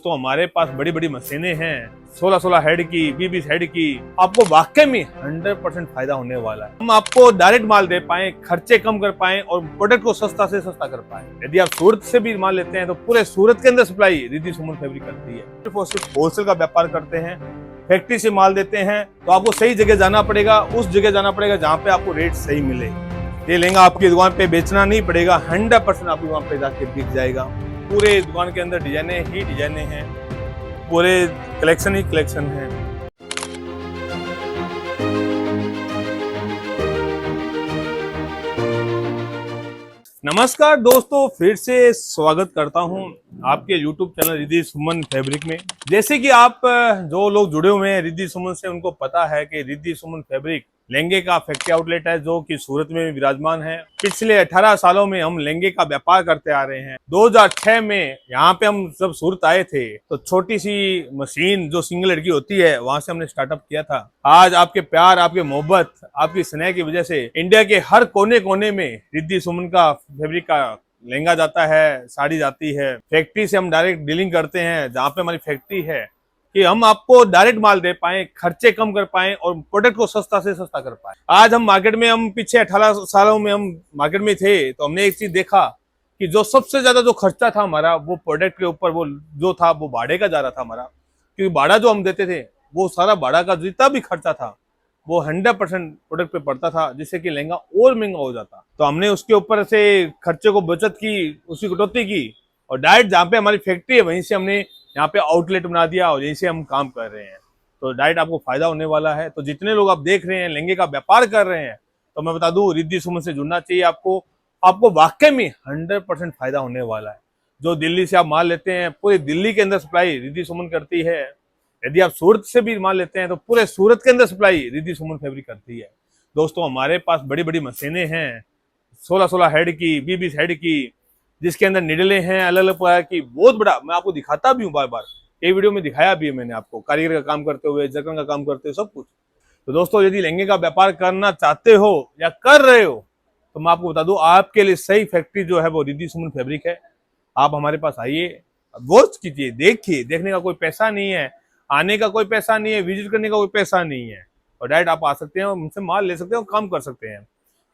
तो हमारे पास बड़ी बड़ी मशीनें हैं, 16-16 हेड की, 20-20 हेड की। आपको वाकई में 100% फायदा होने वाला है। हम आपको डायरेक्ट माल दे पाए, खर्चे कम कर पाए और प्रोडक्ट को सस्ता से सस्ता कर पाए। यदि आप सूरत से भी माल लेते हैं तो पूरे सूरत के अंदर सप्लाई रिद्धि सुमन फैब्रिक करती है। सिर्फ और सिर्फ होलसेल का व्यापार करते हैं, फैक्ट्री से माल देते हैं, तो आपको सही जगह जाना पड़ेगा, उस जगह जाना पड़ेगा जहाँ पे आपको रेट सही मिले। ये लहंगा आपकी दुकान पे बेचना नहीं पड़ेगा, 100% आपकी दुकान पे जाके बिक जाएगा। पूरे दुकान के अंदर डिजाइने ही डिजाइने हैं, पूरे कलेक्शन ही कलेक्शन है। नमस्कार दोस्तों, फिर से स्वागत करता हूं आपके YouTube चैनल रिद्धि सुमन फैब्रिक में। जैसे कि आप जो लोग जुड़े हुए हैं रिद्धि सुमन से, उनको पता है कि रिद्धि सुमन फैब्रिक लहंगे का फैक्ट्री आउटलेट है जो कि सूरत में विराजमान है। पिछले 18 सालों में हम लहंगे का व्यापार करते आ रहे हैं। 2006 में यहाँ पे हम जब सूरत आए थे तो छोटी सी मशीन जो सिंगल लड़की होती है वहां से हमने स्टार्टअप किया था। आज आपके प्यार, आपके मोहब्बत, आपकी स्नेह की वजह से इंडिया के हर कोने कोने में रिद्धि सुमन का फैब्रिक का लहंगा जाता है, साड़ी जाती है। फैक्ट्री से हम डायरेक्ट डीलिंग करते हैं, जहाँ पे हमारी फैक्ट्री है कि हम आपको डायरेक्ट माल दे पाए, खर्चे कम कर पाए और प्रोडक्ट को सस्ता से सस्ता कर पाए। आज हम मार्केट में, हम पीछे 18 सालों में हम मार्केट में थे तो हमने एक चीज देखा कि जो सबसे ज्यादा जो खर्चा था हमारा वो प्रोडक्ट के ऊपर, वो जो था वो भाड़े का जा रहा था हमारा। क्योंकि भाड़ा जो हम देते थे वो सारा भाड़ा का जितना भी खर्चा था वो 100% प्रोडक्ट पे पड़ता था, जिससे कि लहंगा और महंगा हो जाता। तो हमने उसके ऊपर से खर्चे को बचत की, उसकी कटौती की और डायरेक्ट जहाँ पे हमारी फैक्ट्री है वहीं से हमने यहाँ पे आउटलेट बना दिया और यहीं से हम काम कर रहे हैं। तो डायरेक्ट आपको फायदा होने वाला है। तो जितने लोग आप देख रहे हैं लहंगे का व्यापार कर रहे हैं, तो मैं बता दूं रिद्धि सुमन से जुड़ना चाहिए आपको। आपको वाकई में 100% फायदा होने वाला है। जो दिल्ली से आप माल लेते हैं, पूरे दिल्ली के अंदर सप्लाई रिद्धि सुमन करती है। यदि आप सूरत से भी माल लेते हैं तो पूरे सूरत के अंदर सप्लाई रिद्धि सुमन फैब्रिक करती है। दोस्तों हमारे पास बड़ी बड़ी मशीनें हैं, 16-16 हेड की, 20-20 हेड की, जिसके अंदर निडले हैं अलग अलग प्रकार की। बहुत बड़ा, मैं आपको दिखाता भी हूँ बार बार, ये वीडियो में दिखाया भी है मैंने आपको, कारीगर का काम करते हुए, जरकन का काम करते हुए, सब कुछ। तो दोस्तों यदि लहंगे का व्यापार करना चाहते हो या कर रहे हो तो मैं आपको बता दूं, आपके लिए सही फैक्ट्री जो है वो रिद्धि सुमन फैब्रिक है। आप हमारे पास आइए, वॉच कीजिए, देखिए। देखने का कोई पैसा नहीं है, आने का कोई पैसा नहीं है, विजिट करने का कोई पैसा नहीं है, और डायरेक्ट आप आ सकते हैं और मुझसे माल ले सकते हैं और काम कर सकते हैं।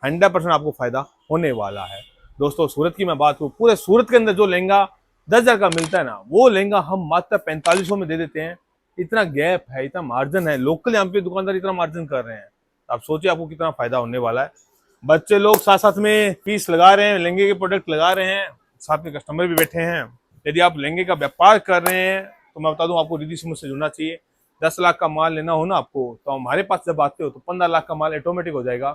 100% आपको फायदा होने वाला है। दोस्तों सूरत की मैं बात करूं, पूरे सूरत के अंदर जो लहंगा 10,000 का मिलता है ना, वो लहंगा हम मात्र 4500 में दे देते हैं। इतना गैप है, इतना मार्जिन है। लोकल यहाँ पे दुकानदार इतना मार्जिन कर रहे हैं, आप सोचिए आपको कितना फायदा होने वाला है। बच्चे लोग साथ साथ में पीस लगा रहे हैं, लहंगे के प्रोडक्ट लगा रहे हैं, साथ में कस्टमर भी बैठे हैं। यदि आप लहंगे का व्यापार कर रहे हैं तो मैं बता दूं आपको रिद्धि सुमन से जुड़ना चाहिए। 10 लाख का माल लेना हो ना आपको, तो हमारे पास जब आते हो तो 15 लाख का माल ऑटोमेटिक हो जाएगा।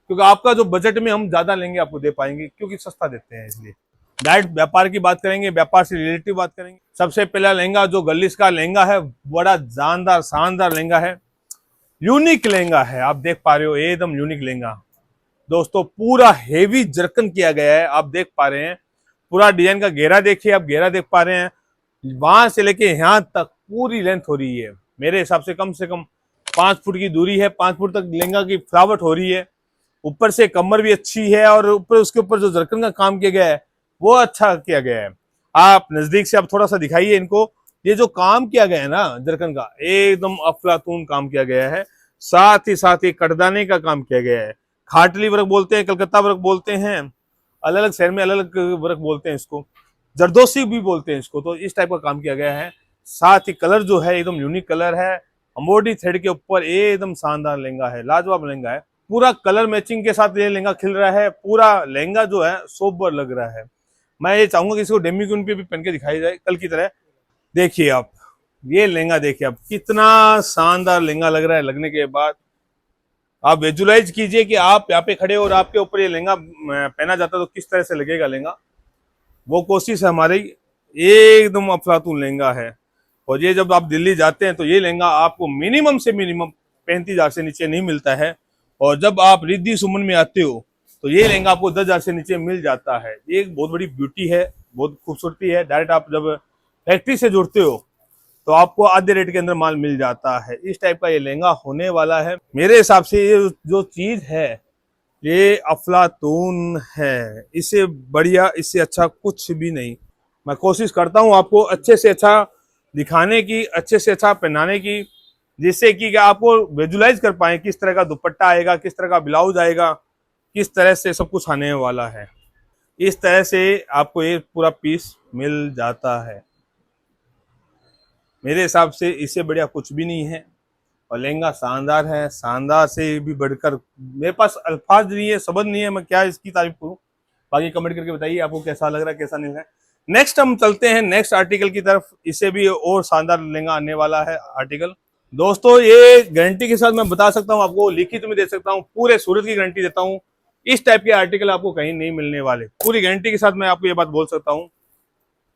क्योंकि आपका जो बजट में हम ज्यादा लेंगे आपको दे पाएंगे, क्योंकि सस्ता देते हैं। इसलिए डायरेक्ट व्यापार की बात करेंगे, व्यापार से रिलेटिव बात करेंगे। सबसे पहला लहंगा जो गलीस का लहंगा है, बड़ा जानदार शानदार लहंगा है, यूनिक लहंगा है। आप देख पा रहे हो, एकदम यूनिक लहंगा। दोस्तों पूरा हेवी जरकन किया गया है, आप देख पा रहे हैं। पूरा डिजाइन का घेरा देखिए, आप घेरा देख पा रहे हैं। वहां से लेके यहाँ तक पूरी लेंथ हो रही है। मेरे हिसाब से कम 5 फुट की दूरी है, 5 फुट तक लहंगा की फ्लावट हो रही है। ऊपर से कमर भी अच्छी है और ऊपर उसके ऊपर जो जरकन का काम किया गया है वो अच्छा किया गया है। आप नजदीक से आप थोड़ा सा दिखाइए इनको। ये जो काम किया गया है ना जरकन का, एकदम अफलातून काम किया गया है। साथ ही कटदाने का काम किया गया है। खाटली वर्क बोलते हैं, कलकत्ता वर्क बोलते हैं, अलग अलग शहर में अलग अलग वर्क बोलते हैं इसको, जरदोसी भी बोलते हैं इसको। तो इस टाइप का काम किया गया है। साथ ही कलर जो है एकदम यूनिक कलर है। एम्ब्रॉयडरी थ्रेड के ऊपर एकदम शानदार लहंगा है, लाजवाब लहंगा है। पूरा कलर मैचिंग के साथ ये लहंगा खिल रहा है। पूरा लहंगा जो है सोबर लग रहा है। मैं ये चाहूंगा कि इसको डेमी क्वीन पे भी पहन के दिखाई जाए कल की तरह। देखिए आप ये लहंगा, देखिए आप कितना शानदार लहंगा लग रहा है। लगने के बाद आप विजुलाइज कीजिए कि आप यहाँ पे खड़े हो और आपके ऊपर ये लहंगा पहना जाता तो किस तरह से लगेगा लहंगा। वो कोशिश है हमारी। एकदम अफलातून लहंगा है। और ये जब आप दिल्ली जाते हैं तो ये लहंगा आपको मिनिमम से मिनिमम 35,000 से नीचे नहीं मिलता है। और जब आप रिद्धि सुमन में आते हो तो ये लहंगा आपको 10,000 से नीचे मिल जाता है। ये एक बहुत बड़ी ब्यूटी है, बहुत खूबसूरती है। डायरेक्ट आप जब फैक्ट्री से जुड़ते हो तो आपको आधे रेट के अंदर माल मिल जाता है। इस टाइप का ये लहंगा होने वाला है। मेरे हिसाब से ये जो चीज है ये अफलातून है। इससे बढ़िया, इससे अच्छा कुछ भी नहीं। मैं कोशिश करता हूँ आपको अच्छे से अच्छा दिखाने की, अच्छे से अच्छा पहनाने की, जिससे कि आपको विजुलाइज कर पाए किस तरह का दुपट्टा आएगा, किस तरह का ब्लाउज आएगा, किस तरह से सब कुछ आने वाला है। इस तरह से आपको ये पूरा पीस मिल जाता है। मेरे हिसाब से इससे बढ़िया कुछ भी नहीं है। और लहंगा शानदार है, शानदार से भी बढ़कर मेरे पास अल्फाज नहीं है, शब्द नहीं है, मैं क्या इसकी तारीफ करूं। बाकी कमेंट करके बताइए आपको कैसा लग रहा है, कैसा नहीं है। नेक्स्ट हम चलते हैं नेक्स्ट आर्टिकल की तरफ। इससे भी और शानदार लहंगा आने वाला है आर्टिकल। दोस्तों ये गारंटी के साथ मैं बता सकता हूँ आपको, लिखित में दे सकता हूँ, पूरे सूरत की गारंटी देता हूँ। इस टाइप के आर्टिकल आपको कहीं नहीं मिलने वाले, पूरी गारंटी के साथ मैं आपको ये बात बोल सकता हूँ।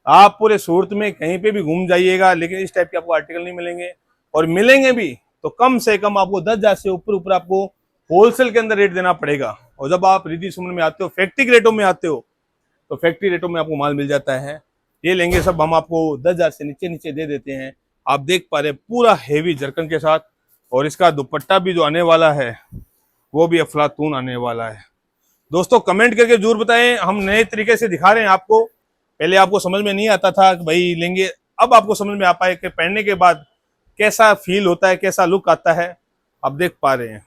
आप पूरे सूरत में कहीं पे भी घूम जाइएगा, लेकिन इस टाइप के आपको आर्टिकल नहीं मिलेंगे। और मिलेंगे भी तो कम से कम आपको 10,000 से ऊपर ऊपर आपको होलसेल के अंदर रेट देना पड़ेगा। और जब आप रिद्धि सुमन में आते हो, फैक्ट्री रेटों में आते हो, तो फैक्ट्री रेटों में आपको माल मिल जाता है। ये लेंगे सब हम आपको 10,000 से नीचे नीचे दे देते हैं। आप देख पा रहे पूरा हेवी जरकन के साथ, और इसका दुपट्टा भी जो आने वाला है वो भी अफलातून आने वाला है। दोस्तों कमेंट करके जरूर बताएं, हम नए तरीके से दिखा रहे हैं आपको। पहले आपको समझ में नहीं आता था कि भाई लेंगे, अब आपको समझ में आ पाए कि पहनने के बाद कैसा फील होता है, कैसा लुक आता है, आप देख पा रहे हैं।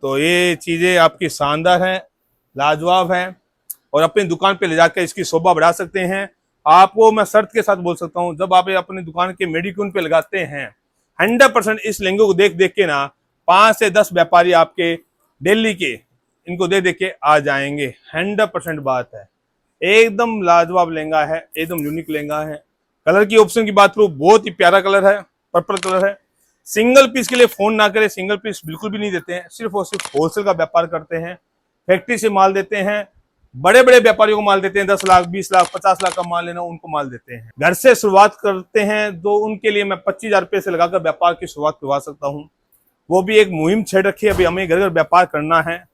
तो ये चीजें आपकी शानदार हैं, लाजवाब हैं, और अपनी दुकान पे ले जाकर इसकी शोभा बढ़ा सकते हैं। आपको मैं शर्त के साथ बोल सकता हूँ, जब आप अपनी दुकान के मेडिक्यून पे लगाते हैं, 100% इस लहंगे को देख देख के ना 5 से 10 व्यापारी आपके दिल्ली के इनको देख देख के आ जाएंगे। 100% बात है। एकदम लाजवाब लहंगा है, एकदम यूनिक लहंगा है। कलर की ऑप्शन की बात करूं, बहुत ही प्यारा कलर है, पर्पल कलर है। सिंगल पीस के लिए फोन ना करें, सिंगल पीस बिल्कुल भी नहीं देते हैं, सिर्फ और सिर्फ होलसेल का व्यापार करते हैं। फैक्ट्री से माल देते हैं, बड़े बड़े व्यापारियों को माल देते हैं, 10 लाख 20 लाख 50 लाख का माल लेना उनको माल देते हैं। घर से शुरुआत करते हैं तो उनके लिए मैं 25,000 रुपए से लगाकर व्यापार की शुरुआत करवा सकता हूँ। वो भी एक मुहिम छेड़ रखी है, अभी हमें घर घर व्यापार करना है,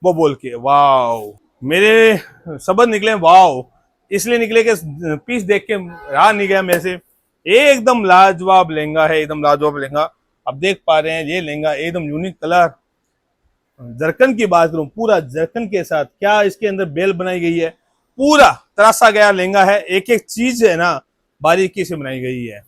वो बोल के। वाह, मेरे शब्द निकले वाह, इसलिए निकले कि पीस देख के रहा नहीं गया मेरे से। एकदम लाजवाब लहंगा है, एकदम लाजवाब लहंगा। आप देख पा रहे हैं ये लहंगा एकदम यूनिक कलर। जरकन की बात करूं, पूरा जरकन के साथ क्या इसके अंदर बेल बनाई गई है, पूरा तरासा गया लहंगा है। एक एक चीज है ना बारीकी से बनाई गई है।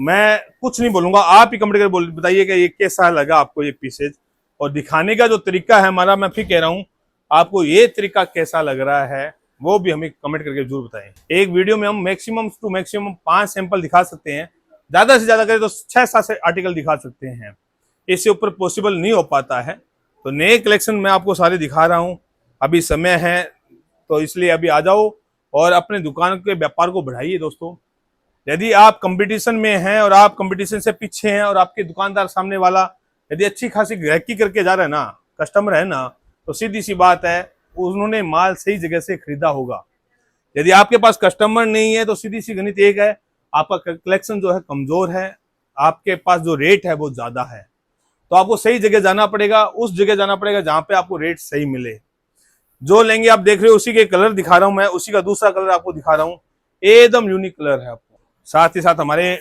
मैं कुछ नहीं बोलूंगा, आप ही कमेंट करके बताइए कि ये कैसा लगा आपको ये पीसेज। और दिखाने का जो तरीका है हमारा, मैं फिर कह रहा हूँ, आपको ये तरीका कैसा लग रहा है वो भी हमें कमेंट करके जरूर बताएं। एक वीडियो में हम मैक्सिमम टू मैक्सिमम 5 सैंपल दिखा सकते हैं, ज्यादा से ज्यादा करें तो 6-7 आर्टिकल दिखा सकते हैं, इससे ऊपर पॉसिबल नहीं हो पाता है। तो नए कलेक्शन मैं आपको सारे दिखा रहा हूँ, अभी समय है तो इसलिए अभी आ जाओ और अपने दुकान के व्यापार को बढ़ाइए। दोस्तों यदि आप कंपटीशन में हैं और आप कंपटीशन से पीछे हैं और आपके दुकानदार सामने वाला यदि अच्छी खासी ग्राहकी करके जा रहा है ना, कस्टमर है ना, तो सीधी सी बात है उन्होंने माल सही जगह से खरीदा होगा। यदि आपके पास कस्टमर नहीं है तो सीधी सी गणित एक है, आपका कलेक्शन जो है कमजोर है, आपके पास जो रेट है वो ज्यादा है। तो आपको सही जगह जाना पड़ेगा, उस जगह जाना पड़ेगा जहां पे आपको रेट सही मिले। जो लेंगे आप देख रहे हो उसी के कलर दिखा रहा हूं मैं, उसी का दूसरा कलर आपको दिखा रहा हूं, एकदम यूनिक कलर है आपको। साथ ही साथ हमारे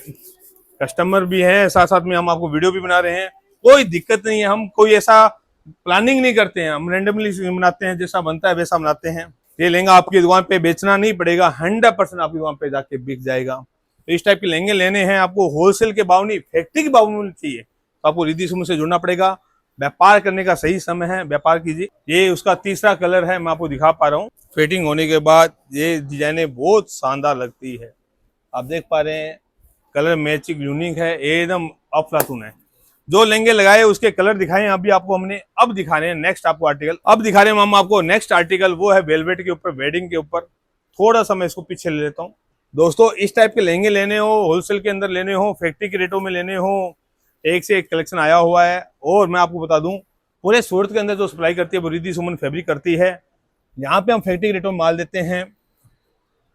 कस्टमर भी हैं, साथ साथ में हम आपको वीडियो भी बना रहे हैं, कोई दिक्कत नहीं है। हम कोई ऐसा प्लानिंग नहीं करते हैं, हम रेंडमली बनाते हैं, जैसा बनता है वैसा बनाते हैं। ये लहंगा आपकी दुकान पे बेचना नहीं पड़ेगा, 100% आपकी दुकान पे जाके बिक जाएगा। तो इस टाइप के लहंगे लेने हैं आपको, होलसेल के भाव नहीं, फैक्ट्री के भाव में चाहिए, तो आपको रिद्धि सुमन से जुड़ना पड़ेगा। व्यापार करने का सही समय है, व्यापार कीजिए। ये उसका तीसरा कलर है, मैं आपको दिखा पा रहा हूँ। फिटिंग होने के बाद ये डिजाइने बहुत शानदार लगती है, आप देख पा रहे हैं। कलर मैचिंग यूनिक है, एकदम अफलातून है। जो लहंगे लगाए उसके कलर दिखाए अभी आपको हमने, अब दिखा रहे हैं नेक्स्ट आपको आर्टिकल। अब दिखा रहे हैं हम आपको नेक्स्ट आर्टिकल, वो है वेलवेट के ऊपर, वेडिंग के ऊपर। थोड़ा सा मैं इसको पीछे ले लेता हूँ। दोस्तों इस टाइप के लहंगे लेने हो, होलसेल के अंदर लेने हो, फैक्ट्री के रेटों में लेने हो, एक से एक कलेक्शन आया हुआ है। और मैं आपको बता दूं, पूरे सूरत के अंदर जो सप्लाई करती है वो रिद्धि सुमन फैब्रिक करती है। यहाँ पे हम फैक्ट्री के रेटों में माल देते हैं।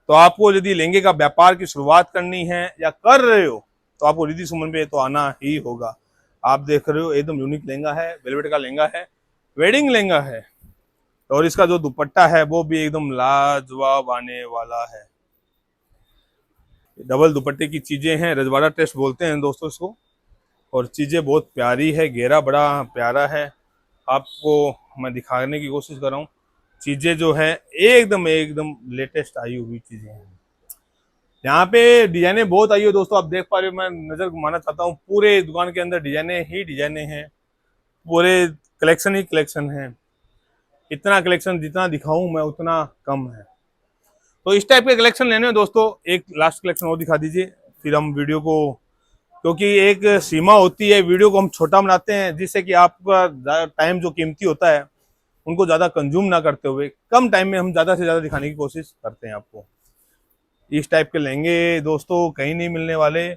तो आपको यदि लहंगे का व्यापार की शुरुआत करनी है या कर रहे हो तो आपको रिद्धि सुमन पे तो आना ही होगा। आप देख रहे हो एकदम यूनिक लहंगा है, वेलवेट का लहंगा है, वेडिंग लहंगा है। और इसका जो दुपट्टा है वो भी एकदम लाजवाब आने वाला है। डबल दुपट्टे की चीजें हैं, रजवाड़ा टेस्ट बोलते हैं दोस्तों इसको। और चीजें बहुत प्यारी है, घेरा बड़ा प्यारा है, आपको मैं दिखाने की कोशिश कर रहा हूँ। चीजें जो है एकदम एकदम लेटेस्ट आई हुई चीजें हैं। यहाँ पे डिजाइने बहुत आई हो दोस्तों, आप देख पा रहे हो, मैं नजर घुमाना चाहता हूँ, पूरे दुकान के अंदर डिजाइने ही डिजाइने हैं, पूरे कलेक्शन ही कलेक्शन है। इतना कलेक्शन जितना दिखाऊं मैं उतना कम है। तो इस टाइप के कलेक्शन लेने हैं दोस्तों, एक लास्ट कलेक्शन और दिखा दीजिए, फिर हम वीडियो को, क्योंकि एक सीमा होती है, वीडियो को हम छोटा बनाते हैं जिससे कि आपका टाइम जो कीमती होता है उनको ज्यादा कंज्यूम ना करते हुए कम टाइम में हम ज्यादा से ज्यादा दिखाने की कोशिश करते हैं आपको। इस टाइप के लहंगे दोस्तों कहीं नहीं मिलने वाले,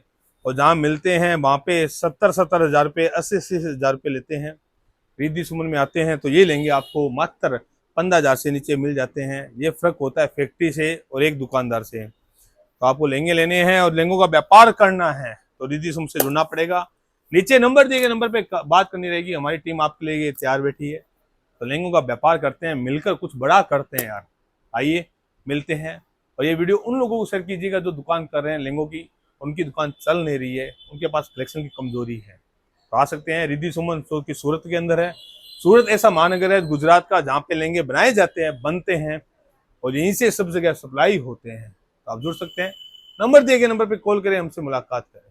और जहाँ मिलते हैं वहां पे 70-70 हजार रुपये, 80-80 हजार रुपये लेते हैं। रिद्धि सुमन में आते हैं तो ये लहंगे आपको मात्र 15 हजार से नीचे मिल जाते हैं। ये फर्क होता है फैक्ट्री से और एक दुकानदार से। तो आपको लहंगे लेने हैं और लहंगों का व्यापार करना है तो रिद्धि सुमन से जुड़ना पड़ेगा। नीचे नंबर दिए गए नंबर पे बात करनी रहेगी, हमारी टीम आपके लिए तैयार बैठी है। तो लहंगों का व्यापार करते हैं, मिलकर कुछ बड़ा करते हैं यार। आइए मिलते हैं। और ये वीडियो उन लोगों को शेयर कीजिएगा जो दुकान कर रहे हैं लहंगों की, उनकी दुकान चल नहीं रही है, उनके पास कलेक्शन की कमजोरी है। तो आ सकते हैं, रिद्धि सुमन जो कि सूरत के अंदर है। सूरत ऐसा महानगर है गुजरात का जहाँ पे लहंगे बनाए जाते हैं, बनते हैं और यहीं से सब जगह सप्लाई होते हैं। तो आप जुड़ सकते हैं, नंबर दिए गए नंबर पे कॉल करें, हमसे मुलाकात करें।